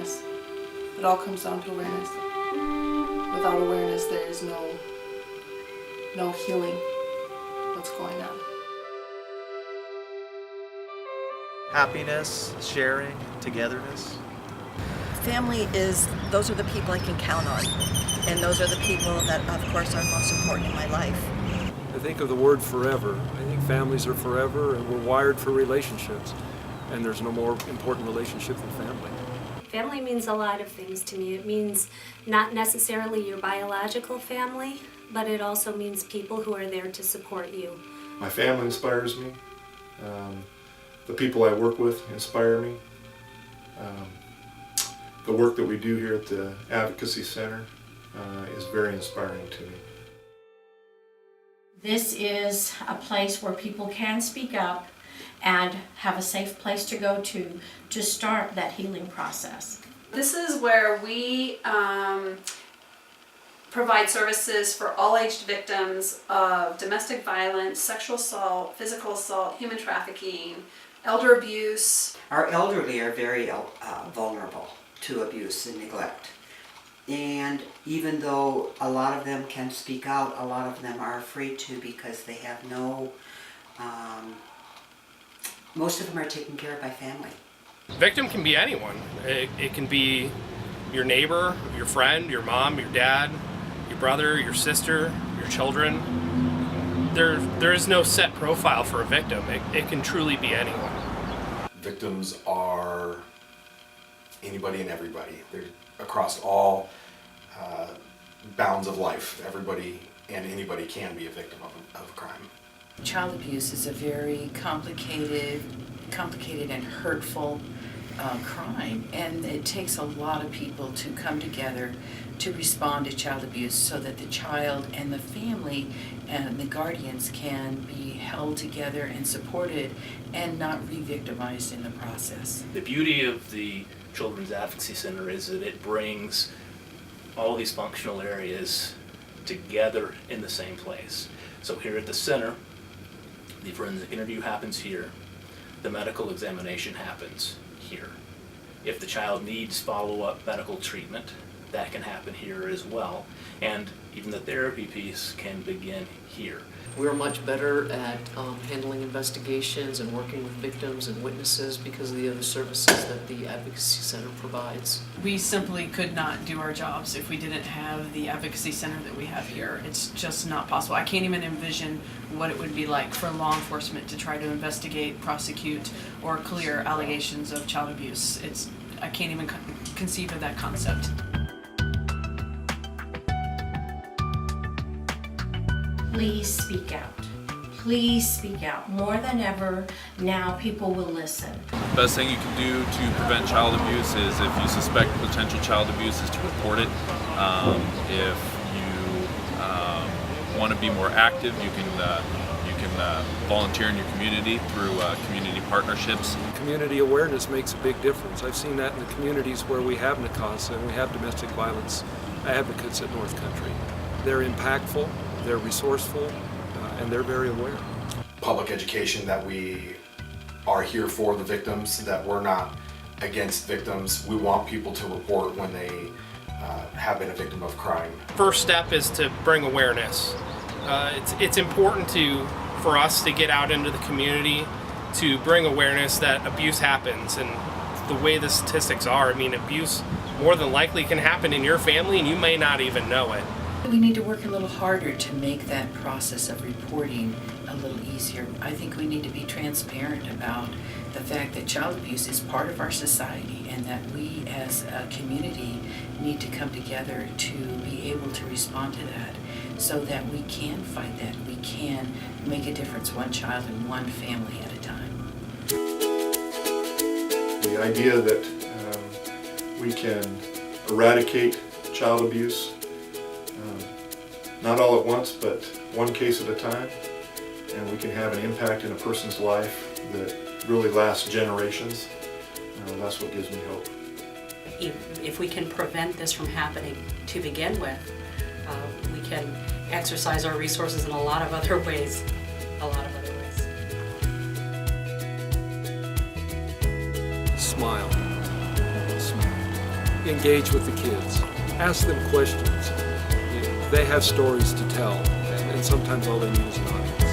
awareness. It all comes down to awareness. Without awareness, there is no healing what's going on. Happiness, sharing, togetherness. Family those are the people I can count on. And those are the people that, of course, are most important in my life. I think of the word forever. I think families are forever, and we're wired for relationships. And there's no more important relationship than family. Family means a lot of things to me. It means not necessarily your biological family, but it also means people who are there to support you. My family inspires me. The people I work with inspire me. The work that we do here at the Advocacy Center is very inspiring to me. This is a place where people can speak up and have a safe place to go to start that healing process. This is where we provide services for all aged victims of domestic violence, sexual assault, physical assault, human trafficking, elder abuse. Our elderly are very vulnerable to abuse and neglect. And even though a lot of them can speak out, a lot of them are afraid to because they have most of them are taken care of by family. Victim can be anyone. It can be your neighbor, your friend, your mom, your dad, your brother, your sister, your children. There is no set profile for a victim. It can truly be anyone. Victims are anybody and everybody. They're across all bounds of life. Everybody and anybody can be a victim of a crime. Child abuse is a very complicated and hurtful crime, and it takes a lot of people to come together to respond to child abuse so that the child and the family and the guardians can be held together and supported and not re-victimized in the process. The beauty of the Children's Advocacy Center is that it brings all these functional areas together in the same place. So here at the center, the forensic interview happens here. The medical examination happens here. If the child needs follow-up medical treatment, that can happen here as well. And even the therapy piece can begin here. We're much better at handling investigations and working with victims and witnesses because of the other services that the Advocacy Center provides. We simply could not do our jobs if we didn't have the Advocacy Center that we have here. It's just not possible. I can't even envision what it would be like for law enforcement to try to investigate, prosecute, or clear allegations of child abuse. I can't even conceive of that concept. Please speak out. Please speak out. More than ever, now people will listen. The best thing you can do to prevent child abuse is if you suspect potential child abuse is to report it. If you want to be more active, you can volunteer in your community through community partnerships. Community awareness makes a big difference. I've seen that in the communities where we have NACASA and we have domestic violence advocates at North Country. They're impactful, they're resourceful, and they're very aware. Public education, that we are here for the victims, that we're not against victims. We want people to report when they have been a victim of crime. First step is to bring awareness. It's important for us to get out into the community to bring awareness that abuse happens, and the way the statistics are, abuse more than likely can happen in your family and you may not even know it. We need to work a little harder to make that process of reporting a little easier. I think we need to be transparent about the fact that child abuse is part of our society and that we as a community need to come together to be able to respond to that so that we can fight that. We can make a difference one child and one family at a time. The idea that we can eradicate child abuse, not all at once, but one case at a time, and we can have an impact in a person's life that really lasts generations. That's what gives me hope. If we can prevent this from happening to begin with, we can exercise our resources in a lot of other ways. Smile. Smile. engage with the kids. Ask them questions. They have stories to tell, and sometimes all they need is not.